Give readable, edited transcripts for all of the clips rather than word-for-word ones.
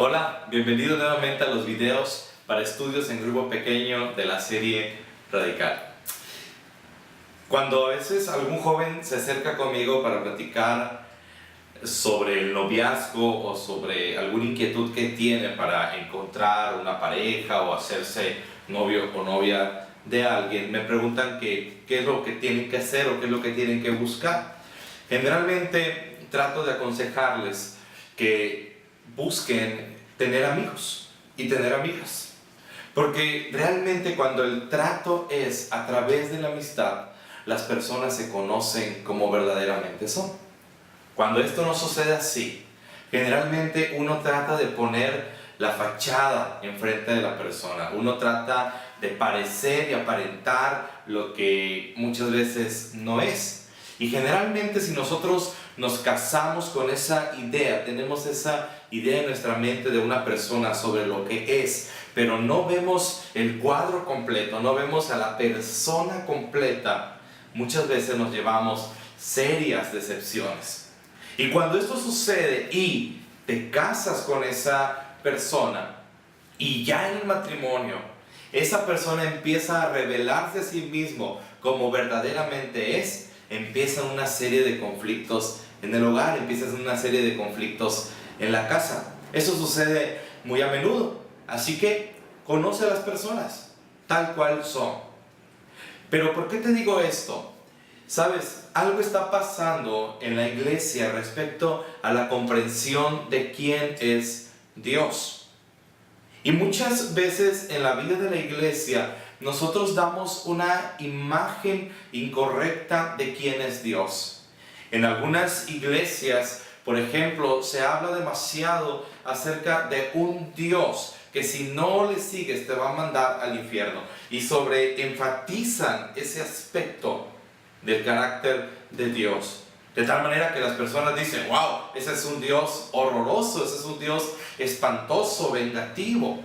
Hola, bienvenido nuevamente a los videos para estudios en grupo pequeño de la serie Radical. Cuando a veces algún joven se acerca conmigo para platicar sobre el noviazgo o sobre alguna inquietud que tiene para encontrar una pareja o hacerse novio o novia de alguien, me preguntan qué es lo que tienen que hacer o qué es lo que tienen que buscar. Generalmente trato de aconsejarles que busquen tener amigos y tener amigas, porque realmente cuando el trato es a través de la amistad, las personas se conocen como verdaderamente son. Cuando esto no sucede así, generalmente uno trata de poner la fachada enfrente de la persona, uno trata de parecer y aparentar lo que muchas veces no es. Y generalmente si nosotros nos casamos con esa idea, tenemos esa idea en nuestra mente de una persona sobre lo que es, pero no vemos el cuadro completo, no vemos a la persona completa, muchas veces nos llevamos serias decepciones. Y cuando esto sucede y te casas con esa persona y ya en el matrimonio, esa persona empieza a revelarse a sí mismo como verdaderamente es, empiezan una serie de conflictos en el hogar, empiezan una serie de conflictos en la casa. Eso sucede muy a menudo. Así que conoce a las personas tal cual son. Pero ¿por qué te digo esto? Sabes, algo está pasando en la iglesia respecto a la comprensión de quién es Dios. Y muchas veces en la vida de la iglesia nosotros damos una imagen incorrecta de quién es Dios. En algunas iglesias, por ejemplo, se habla demasiado acerca de un Dios que si no le sigues te va a mandar al infierno. Y enfatizan ese aspecto del carácter de Dios. De tal manera que las personas dicen, wow, ese es un Dios horroroso, ese es un Dios espantoso, vengativo.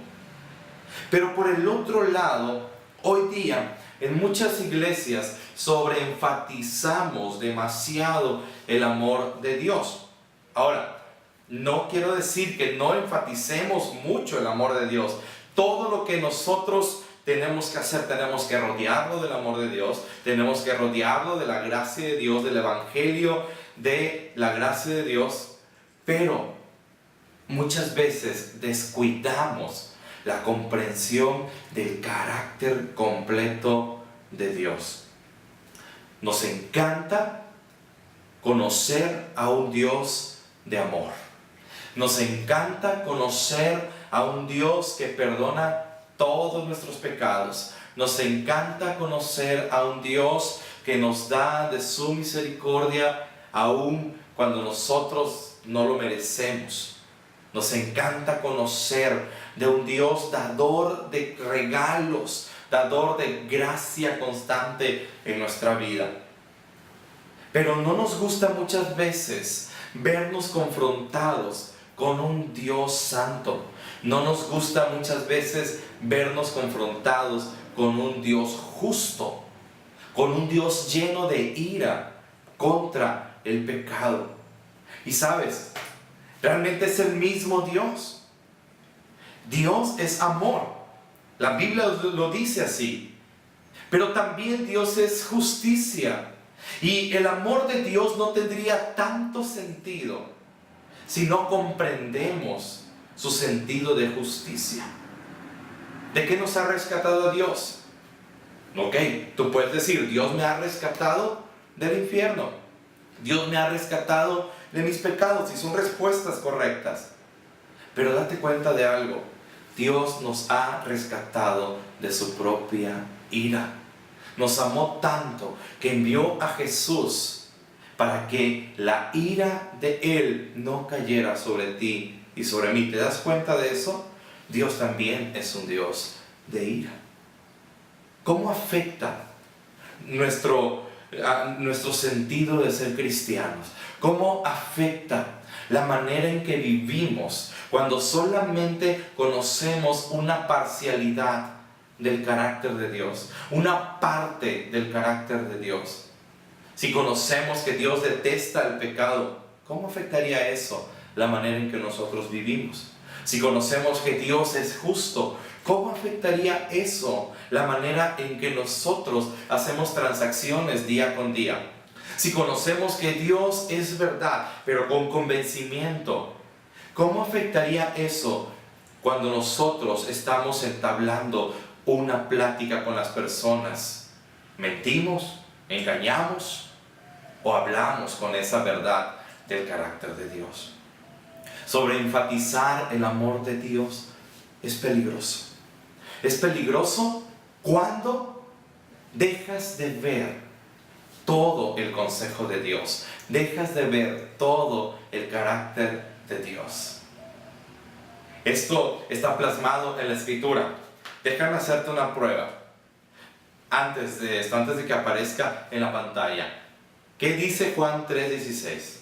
Pero por el otro lado, hoy día en muchas iglesias sobreenfatizamos demasiado el amor de Dios. Ahora, no quiero decir que no enfaticemos mucho el amor de Dios. Todo lo que nosotros tenemos que hacer, tenemos que rodearlo del amor de Dios, tenemos que rodearlo de la gracia de Dios, del evangelio de la gracia de Dios, pero muchas veces descuidamos la comprensión del carácter completo de Dios. Nos encanta conocer a un Dios de amor. Nos encanta conocer a un Dios que perdona todos nuestros pecados. Nos encanta conocer a un Dios que nos da de su misericordia aun cuando nosotros no lo merecemos. Nos encanta conocer de un Dios dador de regalos, dador de gracia constante en nuestra vida. Pero no nos gusta muchas veces vernos confrontados con un Dios santo. No nos gusta muchas veces vernos confrontados con un Dios justo, con un Dios lleno de ira contra el pecado. Y sabes, realmente es el mismo Dios. Dios es amor. La Biblia lo dice así. Pero también Dios es justicia. Y el amor de Dios no tendría tanto sentido si no comprendemos su sentido de justicia. ¿De qué nos ha rescatado Dios? Ok, tú puedes decir, Dios me ha rescatado del infierno. Dios me ha rescatado de mis pecados, y son respuestas correctas. Pero date cuenta de algo. Dios nos ha rescatado de su propia ira. Nos amó tanto que envió a Jesús para que la ira de Él no cayera sobre ti y sobre mí. ¿Te das cuenta de eso? Dios también es un Dios de ira. ¿Cómo afecta nuestro sentido de ser cristianos? ¿Cómo afecta la manera en que vivimos cuando solamente conocemos una parcialidad del carácter de Dios, una parte del carácter de Dios? Si conocemos que Dios detesta el pecado, ¿cómo afectaría eso la manera en que nosotros vivimos? Si conocemos que Dios es justo, ¿cómo afectaría eso la manera en que nosotros hacemos transacciones día con día? Si conocemos que Dios es verdad, pero con convencimiento, ¿cómo afectaría eso cuando nosotros estamos entablando una plática con las personas? ¿Mentimos? ¿Engañamos? ¿O hablamos con esa verdad del carácter de Dios? Sobre enfatizar el amor de Dios es peligroso. Es peligroso cuando dejas de ver todo el consejo de Dios, dejas de ver todo el carácter de Dios. Esto está plasmado en la Escritura. Déjame hacerte una prueba antes de que aparezca en la pantalla. ¿Qué dice Juan 3:16?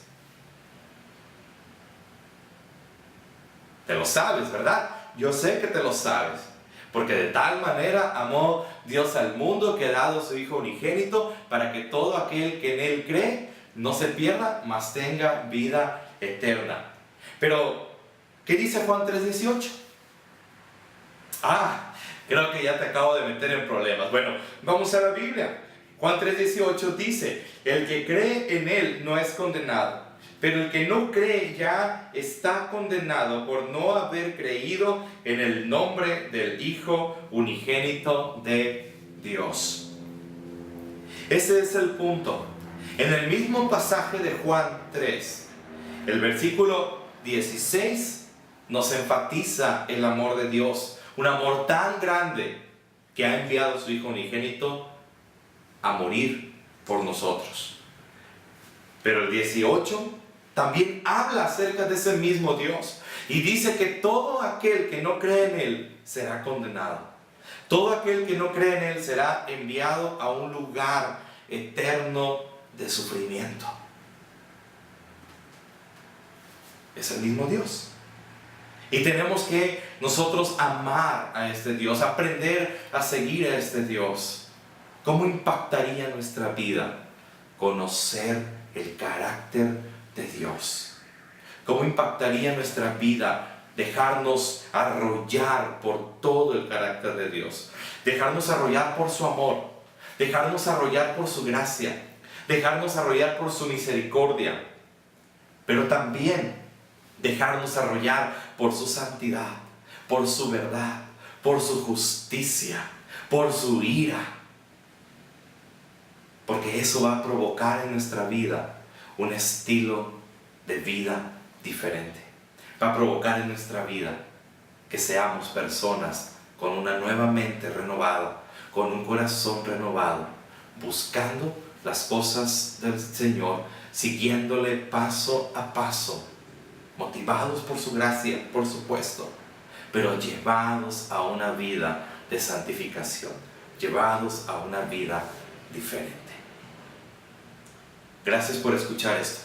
Te lo sabes, ¿verdad? Yo sé que te lo sabes. Porque de tal manera amó Dios al mundo que ha dado a su Hijo unigénito para que todo aquel que en Él cree no se pierda, mas tenga vida eterna. Pero, ¿qué dice Juan 3:18? Creo que ya te acabo de meter en problemas. Bueno, vamos a la Biblia. Juan 3:18 dice: el que cree en Él no es condenado, pero el que no cree ya está condenado por no haber creído en el nombre del Hijo unigénito de Dios. Ese es el punto. En el mismo pasaje de Juan 3, el versículo 16 nos enfatiza el amor de Dios. Un amor tan grande que ha enviado a su Hijo unigénito a morir por nosotros. Pero el 18 también habla acerca de ese mismo Dios y dice que todo aquel que no cree en Él será condenado. Todo aquel que no cree en Él será enviado a un lugar eterno de sufrimiento. Es el mismo Dios. Y tenemos que nosotros amar a este Dios, aprender a seguir a este Dios. ¿Cómo impactaría nuestra vida conocer el carácter de Dios? ¿Cómo impactaría nuestra vida dejarnos arrollar por todo el carácter de Dios? Dejarnos arrollar por su amor, dejarnos arrollar por su gracia, dejarnos arrollar por su misericordia, pero también dejarnos arrollar por su santidad, por su verdad, por su justicia, por su ira. Porque eso va a provocar en nuestra vida un estilo de vida diferente. Va a provocar en nuestra vida que seamos personas con una nueva mente renovada, con un corazón renovado, buscando las cosas del Señor, siguiéndole paso a paso, motivados por su gracia, por supuesto, pero llevados a una vida de santificación, llevados a una vida diferente. Gracias por escuchar esto.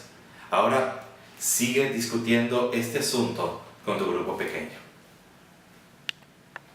Ahora sigue discutiendo este asunto con tu grupo pequeño.